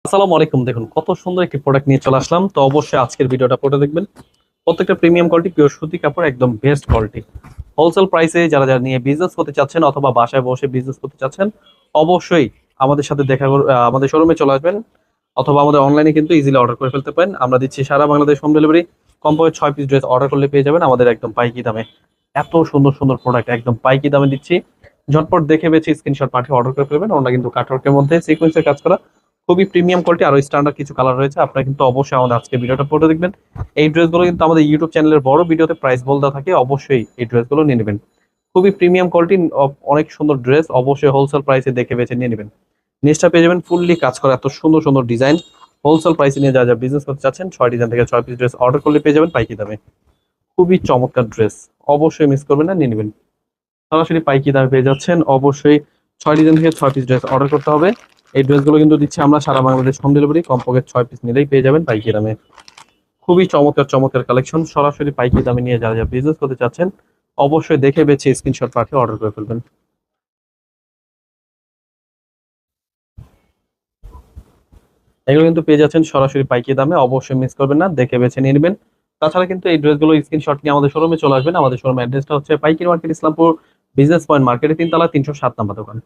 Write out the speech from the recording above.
আসসালামু আলাইকুম। দেখুন কত সুন্দর একটি প্রোডাক্ট নিয়ে চলে আসলাম। তো অবশ্যই আজকের ভিডিওটা পড়ে দেখবেন। প্রত্যেকটা প্রিমিয়াম কোয়ালিটি পিওর সুতি কাপড়, একদম বেস্ট কোয়ালিটি। হোলসেল প্রাইসে যারা যারা নিয়ে বিজনেস করতে চাচ্ছেন অথবা বাসায় বসে বিজনেস করতে চাচ্ছেন, অবশ্যই আমাদের সাথে আমাদের শোরুমে চলে আসবেন, অথবা আমাদের অনলাইনে কিন্তু ইজিলি অর্ডার করে ফেলতে পারেন। আমরা দিচ্ছি সারা বাংলাদেশ হোম ডেলিভারি। কমপক্ষে 6 পিস ড্রেস অর্ডার করলে পেয়ে যাবেন আমাদের একদম পাইকি দামে। এত সুন্দর সুন্দর প্রোডাক্ট একদম পাইকি দামে দিচ্ছি। ঝটপট দেখে বেছে স্ক্রিনশট পাঠিয়ে অর্ডার করে ফেলবেন। ওটা কিন্তু কাটওয়ার্কের মধ্যে সিকোয়েন্সের কাজ করা, খুবই প্রিমিয়াম কোয়ালিটি। আরো স্ট্যান্ডার্ড কিছু কালার রয়েছে। আপনারা কিন্তু অবশ্যই আমাদের আজকে ভিডিওটা পড়ে দেখবেন। এই ড্রেসগুলো কিন্তু আমাদের ইউটিউব চ্যানেলের বড় ভিডিওতে প্রাইস বলে দেওয়া থাকে, অবশ্যই এই ড্রেসগুলো নিয়ে নেবেন। খুবই প্রিমিয়াম কোয়ালিটি, অনেক সুন্দর ড্রেস, অবশ্যই হোলসেল প্রাইসে দেখে বেছে নিয়ে নেবেন। নিচটা পেয়ে যাবেন ফুললি কাজ করা এত সুন্দর সুন্দর ডিজাইন। হোলসেল প্রাইসে নিয়ে যা যা বিজনেস করতে চাচ্ছেন, 6 ডিজাইন থেকে 6 পিস ড্রেস অর্ডার করলে পেয়ে যাবেন পাইকি দামে। খুবই চমৎকার ড্রেস, অবশ্যই মিস করবেন না, নিয়ে নেবেন। সরাসরি পাইকি দামে পেয়ে যাচ্ছেন। অবশ্যই 6 ডিজাইন থেকে 6 পিস ড্রেস অর্ডার করতে হবে। এই ড্রেসগুলো কিন্তু দিচ্ছি আমরা সারা বাংলাদেশ হোম ডেলিভারি। কমপক্ষে 6 পিস নিলেই পেয়ে যাবেন পাইকি দামে। খুবই চমৎকার চমৎকার কালেকশন। সরাসরি পাইকি দামে নিয়ে যারা যারা বিজনেস করতে চাচ্ছেন, অবশ্যই দেখে বেছে স্ক্রিনশট পাঠিয়ে অর্ডার করে ফেলবেন। এগুলো কিন্তু পেয়ে যাচ্ছেন সরাসরি পাইকি দামে, অবশ্যই মিস করবেন না, দেখে বেছে নিয়ে নেবেন। তাছাড়া কিন্তু এই ড্রেসগুলো স্ক্রিনশট নিয়ে আমাদের শোরুমে চলে আসবেন। আমাদের শোরুম অ্যাড্রেসটা হচ্ছে পাইকির মার্কেট, ইসলামপুর বিজনেস পয়েন্ট মার্কেটের 3 তলা 307 নম্বর দোকান।